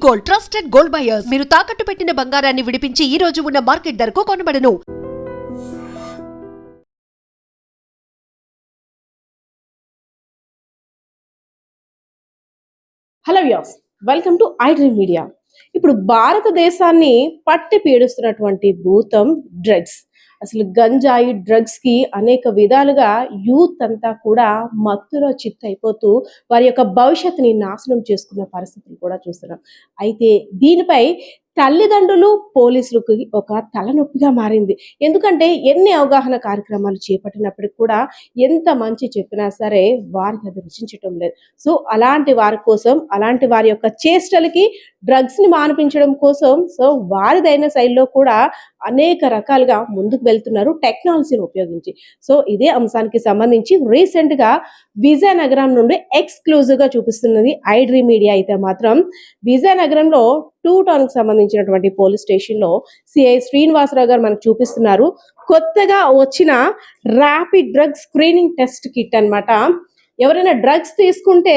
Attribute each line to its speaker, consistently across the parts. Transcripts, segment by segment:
Speaker 1: Gold, trusted gold buyers. మీరు తాకట్టు పెట్టిన బంగారాన్ని విడిపించి ఈ రోజు ఉన్న మార్కెట్ ధరకు కొనబడను.
Speaker 2: Hello views, welcome to I dream media. ఇప్పుడు భారతదేశాన్ని పట్టి పీడిస్తున్నటువంటి భూతం డ్రగ్స్. అసలు గంజాయి డ్రగ్స్ కి అనేక విధాలుగా యూత్ అంతా కూడా మత్తులో చిత్తైపోతూ వారి యొక్క భవిష్యత్తుని నాశనం చేసుకున్న పరిస్థితులు కూడా చూస్తున్నాం. అయితే దీనిపై తల్లిదండ్రులు పోలీసులకు ఒక తలనొప్పిగా మారింది. ఎందుకంటే ఎన్ని అవగాహన కార్యక్రమాలు చేపట్టినప్పటికి కూడా ఎంత మంచి చెప్పినా సరే వారికి అది రుచించటం లేదు. సో అలాంటి వారి కోసం, అలాంటి వారి యొక్క చేష్టలకి డ్రగ్స్ ని మానిపించడం కోసం సో వారిదైన శైలిలో కూడా అనేక రకాలుగా ముందుకు వెళ్తున్నారు టెక్నాలజీని ఉపయోగించి. సో ఇదే అంశానికి సంబంధించి రీసెంట్ గా విజయనగరం నుండి ఎక్స్క్లూజివ్ గా చూపిస్తున్నది ఐ డ్రీమ్ మీడియా. అయితే మాత్రం విజయనగరంలో 2 టౌన్ కి సంబంధించినటువంటి పోలీస్ స్టేషన్ లో సిఐ శ్రీనివాసరావు గారు మనకు చూపిస్తున్నారు. కొత్తగా వచ్చిన rapid drug screening test kit అన్నమాట. ఎవరైనా డ్రగ్స్ తీసుకుంటే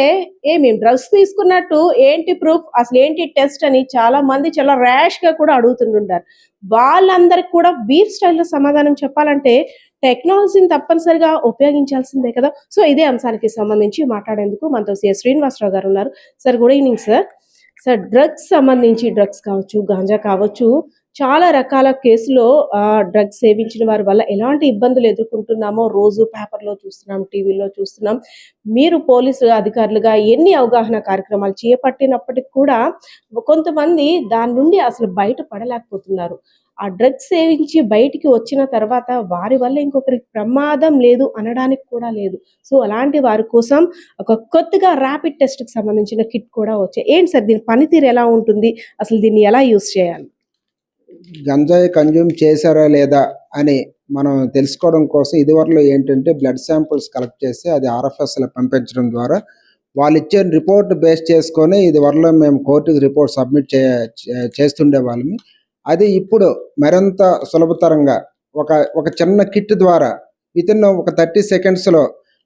Speaker 2: మేము డ్రగ్స్ తీసుకున్నట్టు ఏంటి ప్రూఫ్, అసలు ఏంటి టెస్ట్ అని చాలా మంది చాలా ర్యాష్ గా కూడా అడుగుతుంటారు. వాళ్ళందరికి కూడా వీర్ స్టైల్లో సమాధానం చెప్పాలంటే టెక్నాలజీని తప్పనిసరిగా ఉపయోగించాల్సిందే కదా. సో ఇదే అంశానికి సంబంధించి మాట్లాడేందుకు మనతో సిఐ శ్రీనివాసరావు గారు ఉన్నారు. Sir, good evening sir. Sir, drugs సంబంధించి డ్రగ్స్ కావచ్చు, గాంజా కావచ్చు, చాలా రకాల కేసులో డ్రగ్స్ సేవించిన వారి వల్ల ఎలాంటి ఇబ్బందులు ఎదుర్కొంటున్నామో రోజు పేపర్లో చూస్తున్నాం, టీవీలో చూస్తున్నాం. మీరు పోలీసు అధికారులుగా ఎన్ని అవగాహన కార్యక్రమాలు చేపట్టినప్పటికి కూడా కొంతమంది దాని నుండి అసలు బయటపడలేకపోతున్నారు. ఆ డ్రగ్స్ సేవించి బయటికి వచ్చిన తర్వాత వారి వల్ల ఇంకొకరికి ప్రమాదం లేదు అనడానికి కూడా లేదు. సో అలాంటి వారి కోసం ఒక కొత్తగా ర్యాపిడ్ టెస్ట్కి సంబంధించిన కిట్ కూడా వచ్చాయి. ఏంటి సార్ దీని పనితీరు ఎలా ఉంటుంది, అసలు దీన్ని ఎలా యూజ్ చేయాలి?
Speaker 3: గంజాయి కన్జ్యూమ్ చేశారా లేదా అని మనం తెలుసుకోవడం కోసం ఇదివరలో ఏంటంటే బ్లడ్ శాంపుల్స్ కలెక్ట్ చేసి అది ఆర్ఎఫ్ఎస్లో పంపించడం ద్వారా వాళ్ళు ఇచ్చే రిపోర్ట్ బేస్ చేసుకొని ఇదివరలో మేము కోర్టుకి రిపోర్ట్ సబ్మిట్ చేస్తుండే వాళ్ళని. అది ఇప్పుడు మరింత సులభతరంగా ఒక చిన్న కిట్ ద్వారా వితిన్ ఒక 30 సెకండ్స్లో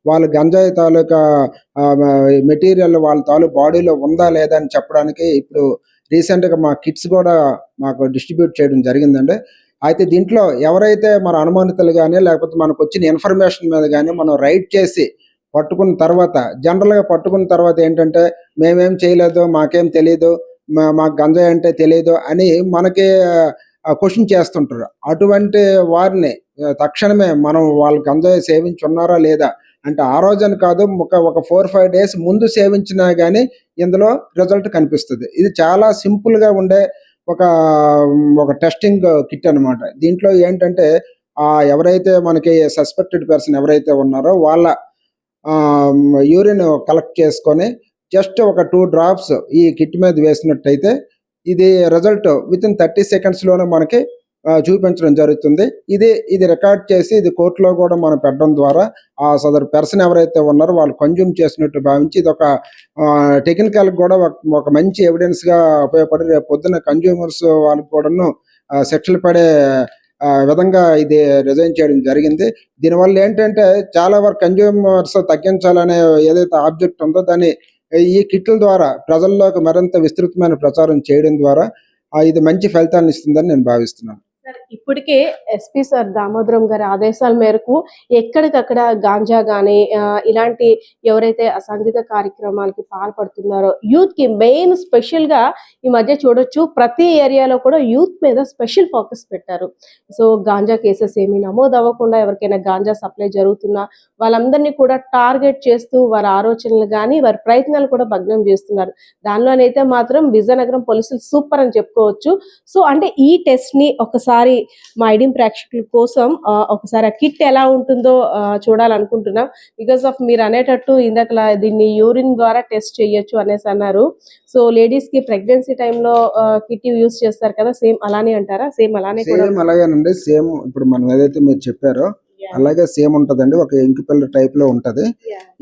Speaker 3: వాళ్ళు గంజాయి తాలూకా మెటీరియల్ వాళ్ళ బాడీలో ఉందా లేదా అని చెప్పడానికి ఇప్పుడు రీసెంట్గా మా కిట్స్ కూడా మాకు డిస్ట్రిబ్యూట్ చేయడం జరిగిందండి. అయితే దీంట్లో ఎవరైతే మన అనుమానితులు కానీ లేకపోతే మనకు వచ్చిన ఇన్ఫర్మేషన్ మీద కానీ మనం రైట్ చేసి పట్టుకున్న తర్వాత జనరల్గా పట్టుకున్న తర్వాత ఏంటంటే మేమేం చేయలేదు, మాకేం తెలియదు, మాకు గంజాయి అంటే తెలియదు అని మనకి క్వశ్చన్ చేస్తుంటారు. అటువంటి వారిని తక్షణమే మనం వాళ్ళు గంజాయి సేవించి ఉన్నారా లేదా అంటే ఆ రోజని కాదు, ఒక 4-5 డేస్ ముందు సేవించినా కానీ ఇందులో రిజల్ట్ కనిపిస్తుంది. ఇది చాలా సింపుల్గా ఉండే ఒక టెస్టింగ్ కిట్ అనమాట. దీంట్లో ఏంటంటే ఎవరైతే మనకి సస్పెక్టెడ్ పర్సన్ ఎవరైతే ఉన్నారో వాళ్ళ యూరిన్ కలెక్ట్ చేసుకొని జస్ట్ ఒక 2 డ్రాప్స్ ఈ కిట్ మీద వేసినట్టయితే ఇది రిజల్ట్ వితిన్ 30 సెకండ్స్లోనే మనకి చూపించడం జరుగుతుంది. ఇది రికార్డ్ చేసి ఇది కోర్టులో కూడా మనం పెట్టడం ద్వారా ఆ సదరు పర్సన్ ఎవరైతే ఉన్నారో వాళ్ళు కన్జ్యూమ్ చేసినట్టు భావించి ఇది ఒక టెక్నికల్ కూడా ఒక మంచి ఎవిడెన్స్గా ఉపయోగపడి రేపు పొద్దున్న కన్జ్యూమర్స్ వాళ్ళకి కూడాను శిక్షలు పడే విధంగా ఇది రిజైన్ చేయడం జరిగింది. దీనివల్ల ఏంటంటే చాలా వరకు కన్జ్యూమర్స్ తగ్గించాలనే ఏదైతే ఆబ్జెక్ట్ ఉందో దాన్ని ఈ కిట్ల ద్వారా ప్రజల్లోకి మరింత విస్తృతమైన ప్రచారం చేయడం ద్వారా ఇది మంచి ఫలితాన్ని ఇస్తుందని నేను భావిస్తున్నాను.
Speaker 2: ఇప్పటికే ఎస్పీ సార్ దామోదరం గారి ఆదేశాల మేరకు ఎక్కడికక్కడ గాంజా కానీ ఇలాంటి ఎవరైతే అసాంఘిక కార్యక్రమాలకి పాల్పడుతున్నారో యూత్ కి మెయిన్ స్పెషల్ గా ఈ మధ్య చూడొచ్చు, ప్రతి ఏరియాలో కూడా యూత్ మీద స్పెషల్ ఫోకస్ పెట్టారు. సో గాంజా కేసెస్ ఏమీ నమోదు అవ్వకుండా ఎవరికైనా గాంజా సప్లై జరుగుతున్నా వాళ్ళందరినీ కూడా టార్గెట్ చేస్తూ వారి ఆలోచనలు కానీ వారి ప్రయత్నాలు కూడా భగ్నం చేస్తున్నారు. దానిలోనైతే మాత్రం విజయనగరం పోలీసులు సూపర్ అని చెప్పుకోవచ్చు. సో అంటే ఈ టెస్ట్ ని ఒకసారి మా ఐడియం ప్రేక్షకుల కోసం ఒకసారి ఆ కిట్ ఎలా ఉంటుందో చూడాలనుకుంటున్నాం. బికాస్ ఆఫ్ మీరు అనేటట్టు ఇందాక దీన్ని యూరిన్ ద్వారా టెస్ట్ చేయొచ్చు అనేసి అన్నారు. సో లేడీస్ కి ప్రెగ్నెన్సీ టైంలో కిట్ యూజ్ చేస్తారు కదా, సేమ్ అలానే అంటారా? సేమ్
Speaker 3: అలాగేనండి. సేమ్ ఇప్పుడు మనం ఏదైతే మీరు చెప్పారో అలాగే సేమ్ ఉంటదండి. ఒక ఎంకిపిల్ల టైప్ లో ఉంటది.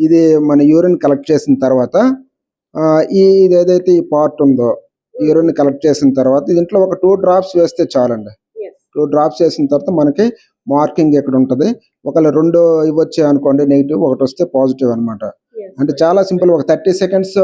Speaker 3: ఇది మన యూరిన్ కలెక్ట్ చేసిన తర్వాత ఇది ఏదైతే ఈ పార్ట్ ఉందో యూరిన్ కలెక్ట్ చేసిన తర్వాత దీంట్లో ఒక 2 డ్రాప్స్ వేస్తే చాలండి. 2 డ్రాప్స్ వేసిన తర్వాత మనకి మార్కింగ్ ఎక్కడ ఉంటుంది. ఒకవేళ 2 ఇవ్వచ్చు అనుకోండి నెగిటివ్, ఒకటి వస్తే పాజిటివ్ అనమాట. అంటే చాలా సింపుల్. ఒక 30 సెకండ్స్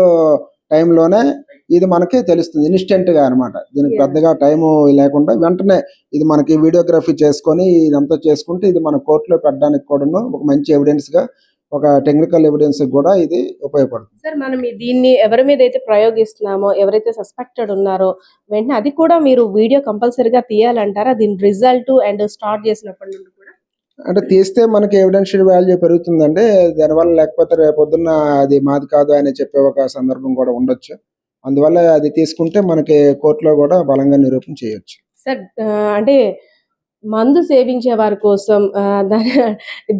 Speaker 3: టైంలోనే ఇది మనకి తెలుస్తుంది ఇన్స్టెంట్గా అనమాట. దీనికి
Speaker 2: Yeah.
Speaker 3: పెద్దగా టైము లేకుండా వెంటనే ఇది మనకి వీడియోగ్రఫీ చేసుకొని ఇదంతా చేసుకుంటే ఇది మన కోర్టులో పెట్టడానికి కూడాను ఒక మంచి ఎవిడెన్స్గా, ఒక టెక్నికల్ ఎవిడెన్స్ కూడా ఇది ఉపయోగపడుతుంది.
Speaker 2: సార్ మనం దీన్ని ఎవరి మీద అయితే ప్రయోగిస్తున్నామో, ఎవరైతే సస్పెక్టెడ్ ఉన్నారో వెంటనే అది కూడా మీరు వీడియో కంపల్సరీగా తీయాలంటారా దీని రిజల్ట్ అండ్ స్టార్ట్ చేసినప్పటి నుండి కూడా?
Speaker 3: అంటే తీస్తే మనకి ఎవిడెన్షియల్ వాల్యూ పెరుగుతుందండి. దానివల్ల లేకపోతే రేపొద్దున్న అది మాది కాదు అని చెప్పే ఒక సందర్భం కూడా ఉండొచ్చు. అందువల్ల అది తీసుకుంటే మనకి కోర్టులో కూడా బలంగా నిరూపణ చేయొచ్చు.
Speaker 2: సార్ అంటే మందు సేవించే వారి కోసం దాని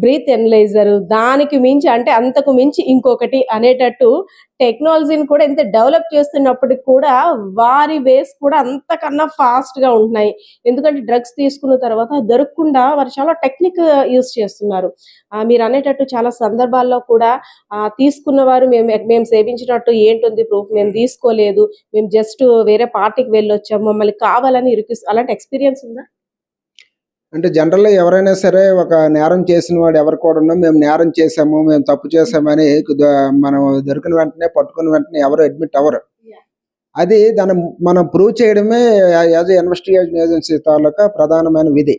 Speaker 2: బ్రీత్ ఎనలైజర్ దానికి మించి అంటే అంతకు మించి ఇంకొకటి అనేటట్టు టెక్నాలజీని కూడా ఎంత డెవలప్ చేస్తున్నప్పటికి కూడా వారి వేస్ కూడా అంతకన్నా ఫాస్ట్గా ఉంటున్నాయి. ఎందుకంటే డ్రగ్స్ తీసుకున్న తర్వాత దొరకకుండా వారు చాలా టెక్నిక్ యూస్ చేస్తున్నారు. మీరు అనేటట్టు చాలా సందర్భాల్లో కూడా తీసుకున్న వారు మేము సేవించినట్టు ఏంటుంది ప్రూఫ్, మేము తీసుకోలేదు, మేము జస్ట్ వేరే పార్టీకి వెళ్ళొచ్చాము, మమ్మల్ని కావాలని అలాంటి ఎక్స్పీరియన్స్ ఉందా?
Speaker 3: అంటే జనరల్‌గా ఎవరైనా సరే ఒక నేరం చేసిన వాడు ఎవరు కూడాను మేము నేరం చేశాము, మేము తప్పు చేశామని మనం దొరికిన వెంటనే, పట్టుకున్న వెంటనే ఎవరు అడ్మిట్ అవ్వరు.
Speaker 2: Yeah.
Speaker 3: అది దాన్ని మనం ప్రూవ్ చేయడమే యాజ్ ఎ ఇన్వెస్టిగేషన్ ఏజెన్సీ తాలూకా ప్రధానమైన విధి.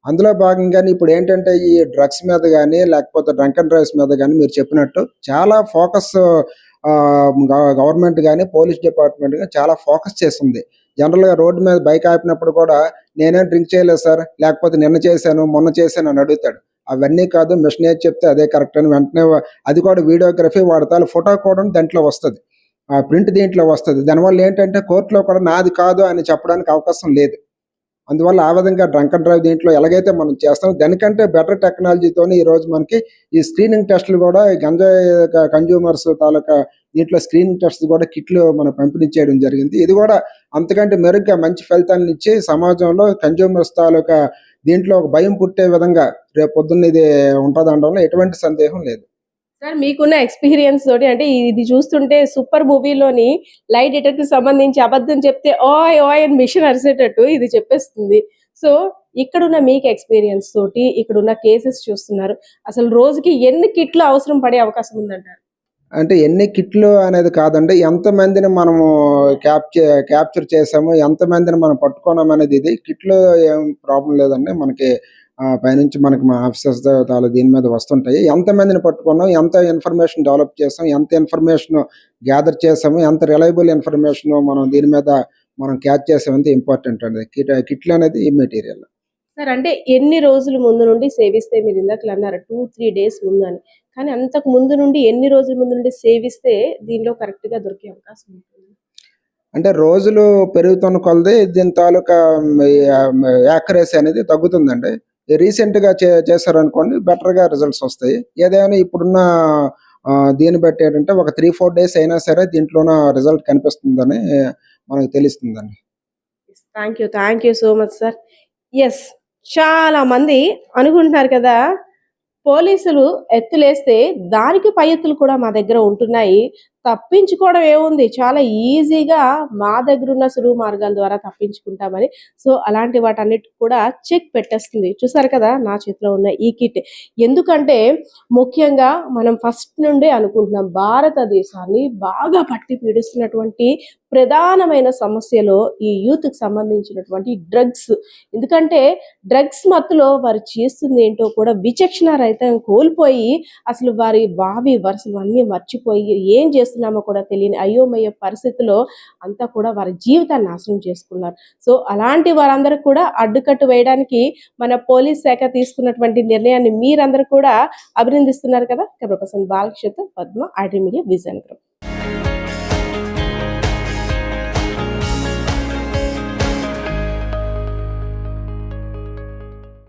Speaker 3: అందులో భాగంగానే ఇప్పుడు ఏంటంటే ఈ డ్రగ్స్ మీద గానీ, లేకపోతే డ్రంక్ అండ్ డ్రైవ్స్ మీద గానీ మీరు చెప్పినట్టు చాలా ఫోకస్ గవర్నమెంట్ గానీ, పోలీస్ డిపార్ట్మెంట్ గానీ చాలా ఫోకస్ చేస్తుంది. జనరల్‌గా రోడ్డు మీద బైక్ ఆపినప్పుడు కూడా నేనేం డ్రింక్ చేయలేదు సార్, లేకపోతే నిన్న చేశాను, మొన్న చేశాను అని అడుగుతాడు. అవన్నీ కాదు, మిషన్ ఏది చెప్తే అదే కరెక్ట్ అని వెంటనే అది కూడా వీడియోగ్రఫీ వాడతారు. ఫోటో కూడా దాంట్లో వస్తది. ప్రింట్ దీంట్లో వస్తది. దానివల్ల ఏంటంటే కోర్టులో కూడా నాది కాదు అని చెప్పడానికి అవకాశం లేదు. అందువల్ల ఆ విధంగా డ్రంక్ అండ్ డ్రైవ్ దీంట్లో ఎలాగైతే మనం చేస్తామో దానికంటే బెటర్ టెక్నాలజీతోని ఈరోజు మనకి ఈ స్క్రీనింగ్ టెస్టులు కూడా ఈ గంజాయి కన్జ్యూమర్స్ తాలూకా దీంట్లో స్క్రీనింగ్ టెస్ట్ కూడా కిట్లు మనం పంపిణీ చేయడం జరిగింది. ఇది కూడా అంతకంటే మెరుగ్గా మంచి ఫలితాలను ఇచ్చి సమాజంలో కన్జ్యూమర్స్ తాలూకా దీంట్లో ఒక భయం పుట్టే విధంగా రేపు పొద్దున్న ఇది ఉంటుందనడంలో ఎటువంటి సందేహం లేదు.
Speaker 2: సార్ మీకున్న ఎక్స్పీరియన్స్ తోటి అంటే ఇది చూస్తుంటే సూపర్ మూవీలోని లైట్ డిటెక్టివ్ సంబంధించి అబద్ధం చెప్తే ఓయ్ ఓయ్ అని మిషన్ అరిసేటట్టు ఇది చెప్పేస్తుంది. సో ఇక్కడున్న మీకు ఎక్స్పీరియన్స్ తోటి ఇక్కడున్న కేసెస్ చూస్తున్నారు, అసలు రోజుకి ఎన్ని కిట్లు అవసరం పడే అవకాశం ఉందంటారు?
Speaker 3: అంటే ఎన్ని కిట్లు అనేది కాదండి, ఎంతమందిని మనము క్యాప్చర్ చేసాము, ఎంతమందిని మనం పట్టుకున్నాం అనేది ఇది. కిట్లు ఏం ప్రాబ్లం లేదండి. మనకి పైనుంచి మనకి మా ఆఫీసర్స్ దీని మీద వస్తుంటాయి. ఎంతమందిని పట్టుకున్నాం, ఎంత ఇన్ఫర్మేషన్ డెవలప్ చేసాం, ఎంత ఇన్ఫర్మేషన్ గ్యాదర్ చేసాము, ఎంత రిలయబుల్ ఇన్ఫర్మేషన్ మనం దీని మీద మనం క్యాచ్ చేసామంటే ఇంపార్టెంట్ అండి. కిట్లు అనేది ఇమ్మెటీరియల్.
Speaker 2: సార్ అంటే ఎన్ని రోజుల ముందు నుండి సేవిస్తే, మీరు ఇందాకలు అన్నారు 2-3 డేస్ ముందు అని, కానీ అంతకు ముందు నుండి ఎన్ని రోజుల ముందు నుండి సేవిస్తే దీనిలో కరెక్ట్గా దొరికే అవకాశం ఉంటుంది?
Speaker 3: అంటే రోజులు పెరుగుతున్న కొలది దీని తాలూకా యాక్యురసీ అనేది తగ్గుతుందండి. రీసెంట్గా చేశారనుకోండి బెటర్గా రిజల్ట్స్ వస్తాయి. ఏదైనా ఇప్పుడున్న దీన్ని బట్టి ఏంటంటే ఒక 3-4 డేస్ అయినా సరే దీంట్లోన రిజల్ట్ కనిపిస్తుందని మనకు తెలుస్తుందండి.
Speaker 2: Thank you so much sir. Yes, చాలా మంది అనుకుంటున్నారు కదా, పోలీసులు ఎత్తులేస్తే దానికి పై ఎత్తులు కూడా మా దగ్గర ఉంటున్నాయి, తప్పించుకోవడం ఏముంది, చాలా ఈజీగా మా దగ్గర ఉన్న సులువు మార్గాల ద్వారా తప్పించుకుంటామని. సో అలాంటి వాటన్నిటి కూడా చెక్ పెట్టేస్తుంది. చూసారు కదా నా చేతిలో ఉన్న ఈ కిట్. ఎందుకంటే ముఖ్యంగా మనం ఫస్ట్ నుండే అనుకుంటున్నాం భారతదేశాన్ని బాగా పట్టి పీడిస్తున్నటువంటి ప్రధానమైన సమస్యలో ఈ యూత్కి సంబంధించినటువంటి డ్రగ్స్. ఎందుకంటే డ్రగ్స్ మత్తులో వారు చేస్తుంది ఏంటో కూడా విచక్షణ రహితం కోల్పోయి అసలు వారి భావి వరుసలు అన్నీ మర్చిపోయి ఏం చేస్తున్నామో కూడా తెలియని అయోమయ పరిస్థితిలో అంతా కూడా వారి జీవితాన్ని నాశనం చేసుకున్నారు. సో అలాంటి వారందరూ కూడా అడ్డుకట్టు వేయడానికి మన పోలీస్ శాఖ తీసుకున్నటువంటి నిర్ణయాన్ని మీరందరూ కూడా అభినందిస్తున్నారు కదా. కెమెరా పర్సన్ బాలకృష్ణతో Padma, iDream media, vision group.